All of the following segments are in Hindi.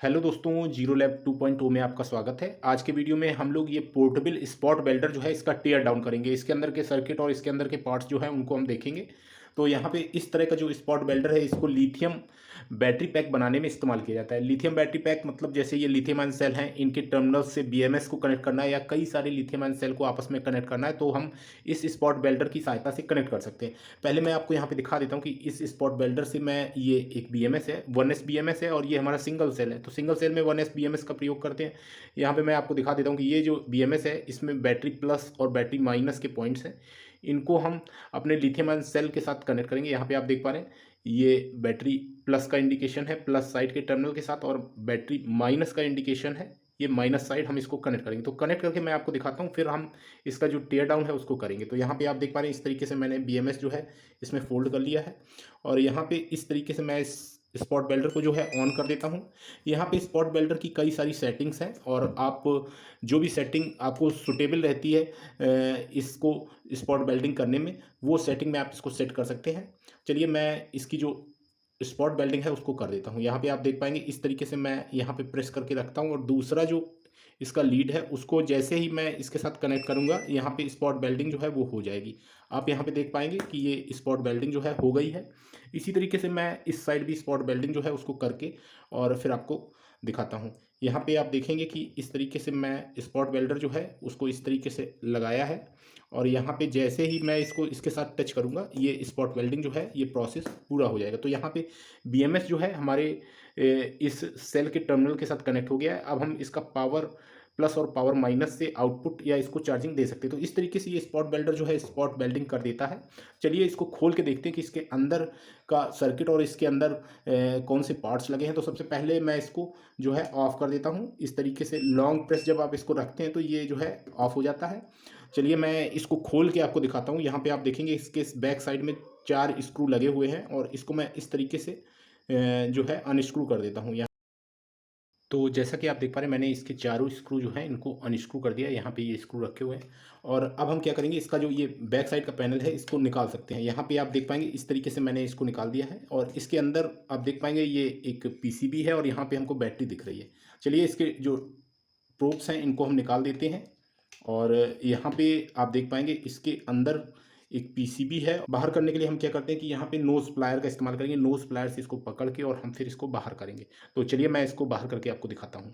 हेलो दोस्तों, जीरो लैब 2.0 में आपका स्वागत है। आज के वीडियो में हम लोग ये पोर्टेबल स्पॉट वेल्डर जो है इसका टेयर डाउन करेंगे। इसके अंदर के सर्किट और इसके अंदर के पार्ट्स जो है उनको हम देखेंगे। तो यहाँ पे इस तरह का जो स्पॉट वेल्डर है इसको लिथियम बैटरी पैक बनाने में इस्तेमाल किया जाता है। लिथियम बैटरी पैक मतलब जैसे ये लिथियम आयन सेल हैं, इनके टर्मिनल्स से बीएमएस को कनेक्ट करना है या कई सारे लिथियम आयन सेल को आपस में कनेक्ट करना है तो हम इस स्पॉट वेल्डर की सहायता से कनेक्ट कर सकते हैं। पहले मैं आपको यहाँ पे दिखा देता हूँ कि इस स्पॉट वेल्डर से मैं ये एक बीएमएस है, 1s बीएमएस है और ये हमारा सिंगल सेल है। तो सिंगल सेल में 1s बीएमएस का प्रयोग करते हैं। यहाँ पे मैं आपको दिखा देता हूँ कि ये जो बीएमएस है इसमें बैटरी प्लस और बैटरी माइनस के पॉइंट्स हैं। इनको हम अपने लिथियम आयन सेल के साथ कनेक्ट करेंगे। यहाँ पे आप देख पा रहे हैं ये बैटरी प्लस का इंडिकेशन है प्लस साइड के टर्मिनल के साथ, और बैटरी माइनस का इंडिकेशन है ये माइनस साइड। हम इसको कनेक्ट करेंगे तो कनेक्ट करके मैं आपको दिखाता हूँ, फिर हम इसका जो टेयर डाउन है उसको करेंगे। तो यहाँ पे आप देख पा रहे हैं इस तरीके से मैंने बीएमएस जो है इसमें फोल्ड कर लिया है और यहाँ पे इस तरीके से मैं इस स्पॉट वेल्डर को जो है ऑन कर देता हूँ। यहाँ पे स्पॉट वेल्डर की कई सारी सेटिंग्स हैं और आप जो भी सेटिंग आपको सुटेबल रहती है इसको स्पॉट वेल्डिंग करने में, वो सेटिंग में आप इसको सेट कर सकते हैं। चलिए मैं इसकी जो स्पॉट वेल्डिंग है उसको कर देता हूँ। यहाँ पे आप देख पाएंगे इस तरीके से मैं यहाँ पे प्रेस करके रखता हूँ और दूसरा जो इसका लीड है उसको जैसे ही मैं इसके साथ कनेक्ट करूँगा यहाँ पे स्पॉट वेल्डिंग जो है वो हो जाएगी। आप यहाँ पे देख पाएंगे कि ये स्पॉट वेल्डिंग जो है हो गई है। इसी तरीके से मैं इस साइड भी स्पॉट वेल्डिंग जो है उसको करके और फिर आपको दिखाता हूँ। यहाँ पे आप देखेंगे कि इस तरीके से मैं स्पॉट वेल्डर जो है उसको इस तरीके से लगाया है और यहाँ पे जैसे ही मैं इसको इसके साथ टच करूँगा ये स्पॉट वेल्डिंग जो है ये प्रोसेस पूरा हो जाएगा। तो यहाँ पे बीएमएस जो है हमारे इस सेल के टर्मिनल के साथ कनेक्ट हो गया है। अब हम इसका पावर प्लस और पावर माइनस से आउटपुट या इसको चार्जिंग दे सकते हैं। तो इस तरीके से ये स्पॉट वेल्डर जो है स्पॉट वेल्डिंग कर देता है। चलिए इसको खोल के देखते हैं कि इसके अंदर का सर्किट और इसके अंदर कौन से पार्ट्स लगे हैं। तो सबसे पहले मैं इसको जो है ऑफ़ कर देता हूँ। इस तरीके से लॉन्ग प्रेस जब आप इसको रखते हैं तो ये जो है ऑफ़ हो जाता है। चलिए मैं इसको खोल के आपको दिखाता हूँ। यहाँ पे आप देखेंगे इसके बैक साइड में 4 स्क्रू लगे हुए हैं और इसको मैं इस तरीके से जो है अनस्क्रू कर देता हूँ। तो जैसा कि आप देख पा रहे हैं मैंने इसके चारों स्क्रू जो हैं इनको अनस्क्रू कर दिया। यहाँ पे ये स्क्रू रखे हुए हैं और अब हम क्या करेंगे, इसका जो ये बैक साइड का पैनल है इसको निकाल सकते हैं। यहाँ पे आप देख पाएंगे इस तरीके से मैंने इसको निकाल दिया है और इसके अंदर आप देख पाएंगे ये एक पीसीबी है और यहाँ पे हमको बैटरी दिख रही है। चलिए इसके जो प्रोब्स हैं इनको हम निकाल देते हैं और यहाँ पे आप देख पाएंगे इसके अंदर एक पीसीबी है। बाहर करने के लिए हम क्या करते हैं कि यहाँ पे नोज प्लायर का इस्तेमाल करेंगे। नोज प्लायर से इसको पकड़ के और हम फिर इसको बाहर करेंगे। तो चलिए मैं इसको बाहर करके आपको दिखाता हूँ।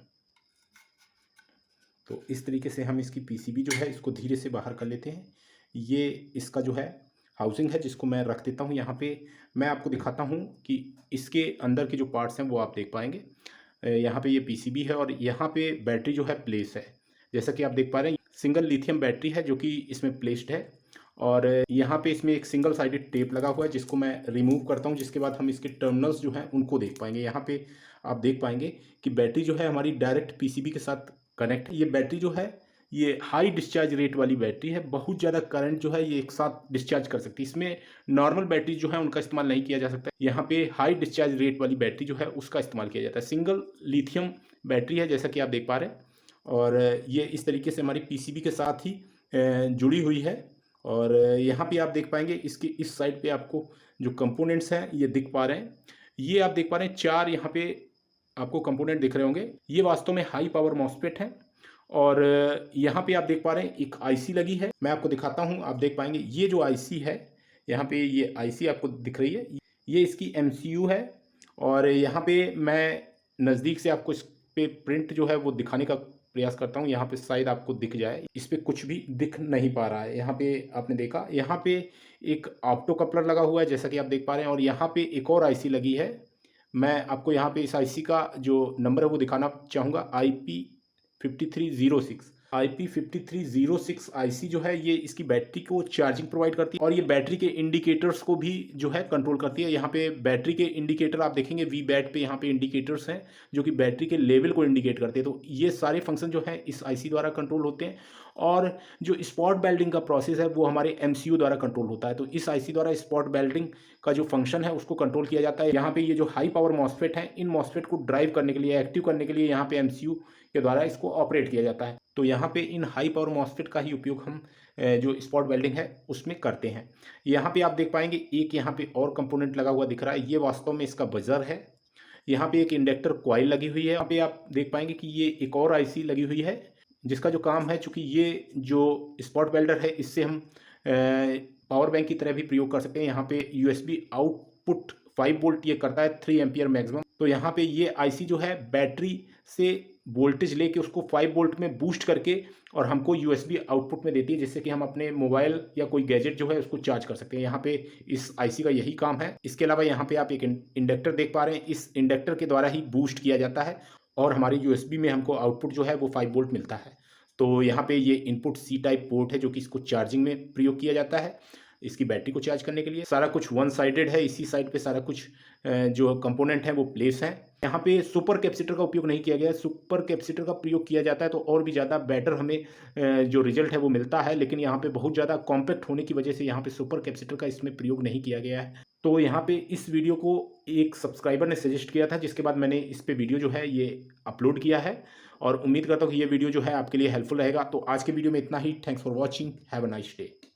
तो इस तरीके से हम इसकी पीसीबी जो है इसको धीरे से बाहर कर लेते हैं। ये इसका जो है हाउसिंग है जिसको मैं रख देता हूँ यहाँ पे। मैं आपको दिखाता हूँ कि इसके अंदर के जो पार्ट्स हैं वो आप देख पाएंगे। यहाँ पे ये पीसीबी है और यहाँ पे बैटरी जो है प्लेस है। जैसा कि आप देख पा रहे हैं सिंगल लिथियम बैटरी है जो कि इसमें प्लेस्ड है और यहाँ पे इसमें एक सिंगल साइडेड टेप लगा हुआ है जिसको मैं रिमूव करता हूँ, जिसके बाद हम इसके टर्मिनल्स जो हैं उनको देख पाएंगे। यहाँ पे आप देख पाएंगे कि बैटरी जो है हमारी डायरेक्ट पीसीबी के साथ कनेक्ट है। ये बैटरी जो है ये हाई डिस्चार्ज रेट वाली बैटरी है। बहुत ज़्यादा करंट जो है ये एक साथ डिस्चार्ज कर सकती है। इसमें नॉर्मल बैटरी जो है उनका इस्तेमाल नहीं किया जा सकता। यहाँ पे हाई डिस्चार्ज रेट वाली बैटरी जो है उसका इस्तेमाल किया जाता है। सिंगल लिथियम बैटरी है जैसा कि आप देख पा रहे हैं और ये इस तरीके से हमारी पीसीबी के साथ ही जुड़ी हुई है। और यहाँ पे आप देख पाएंगे इसकी इस साइड पे आपको जो कंपोनेंट्स हैं ये दिख पा रहे हैं। ये आप देख पा रहे हैं 4 यहाँ पे आपको कंपोनेंट दिख रहे होंगे। ये वास्तव में हाई पावर मॉसफेट है और यहाँ पे आप देख पा रहे हैं एक आईसी लगी है। मैं आपको दिखाता हूँ, आप देख पाएंगे ये जो आईसी है यहाँ पे ये आईसी आपको दिख रही है, ये इसकी एमसीयू है। और यहाँ पे मैं नज़दीक से आपको इस पे प्रिंट जो है वो दिखाने का प्रयास करता हूँ। यहाँ पे शायद आपको दिख जाए, इस पे कुछ भी दिख नहीं पा रहा है। यहाँ पे आपने देखा यहाँ पे एक ऑप्टो कपलर लगा हुआ है जैसा कि आप देख पा रहे हैं और यहाँ पे एक और आईसी लगी है। मैं आपको यहाँ पे इस आईसी का जो नंबर है वो दिखाना चाहूँगा, IP5306 आईसी जो है ये इसकी बैटरी को चार्जिंग प्रोवाइड करती है और ये बैटरी के इंडिकेटर्स को भी जो है कंट्रोल करती है। यहाँ पे बैटरी के इंडिकेटर आप देखेंगे वी बैट पे यहाँ पे इंडिकेटर्स हैं जो कि बैटरी के लेवल को इंडिकेट करते हैं। तो ये सारे फंक्शन जो है इस आईसी द्वारा कंट्रोल होते हैं और जो स्पॉट वेल्डिंग का प्रोसेस है वो हमारे एमसीयू द्वारा कंट्रोल होता है। तो इस आईसी द्वारा स्पॉट वेल्डिंग का जो फंक्शन है उसको कंट्रोल किया जाता है। यहाँ पे ये जो हाई पावर मॉसफेट है इन मॉसफेट को ड्राइव करने के लिए, एक्टिव करने के लिए यहाँ पे एमसीयू के द्वारा इसको ऑपरेट किया जाता है। तो यहाँ पे इन हाई पावर मॉसफेट का ही उपयोग हम जो स्पॉट वेल्डिंग है उसमें करते हैं। यहाँ पे आप देख पाएंगे एक यहाँ पे और कंपोनेंट लगा हुआ दिख रहा है, ये वास्तव में इसका बजर है। यहाँ पे एक इंडक्टर कॉइल लगी हुई है। यहाँ पे आप देख पाएंगे कि ये एक और आईसी लगी हुई है जिसका जो काम है, चूंकि ये जो स्पॉट वेल्डर है इससे हम पावर बैंक की तरह भी प्रयोग कर सकते हैं। यहाँ पे यूएसबी आउटपुट 5 वोल्ट ये करता है, 3 एम्पियर मैक्सिमम। तो यहाँ पे ये आईसी जो है बैटरी से वोल्टेज लेके उसको 5 वोल्ट में बूस्ट करके और हमको यूएसबी आउटपुट में देती है, जिससे कि हम अपने मोबाइल या कोई गैजेट जो है उसको चार्ज कर सकते हैं। यहाँ पे इस आईसी का यही काम है। इसके अलावा यहाँ पे आप एक इंडक्टर देख पा रहे हैं, इस इंडक्टर के द्वारा ही बूस्ट किया जाता है और हमारी यूएसबी में हमको आउटपुट जो है वो 5 वोल्ट मिलता है। तो यहाँ पे ये इनपुट सी टाइप पोर्ट है जो कि इसको चार्जिंग में प्रयोग किया जाता है, इसकी बैटरी को चार्ज करने के लिए। सारा कुछ वन साइडेड है, इसी साइड पे सारा कुछ जो कंपोनेंट है वो प्लेस है। यहाँ पे सुपर कैपेसिटर का उपयोग नहीं किया गया है। सुपर कैपेसिटर का प्रयोग किया जाता है तो और भी ज़्यादा बेटर हमें जो रिजल्ट है वो मिलता है, लेकिन यहाँ पे बहुत ज़्यादा कॉम्पैक्ट होने की वजह से यहाँ पे सुपर कैपेसिटर का इसमें प्रयोग नहीं किया गया है। तो यहाँ पे इस वीडियो को एक सब्सक्राइबर ने सजेस्ट किया था, जिसके बाद मैंने इस पे वीडियो जो है ये अपलोड किया है और उम्मीद करता हूँ कि ये वीडियो जो है आपके लिए हेल्पफुल रहेगा। तो आज के वीडियो में इतना ही। Thanks for watching, have a nice day.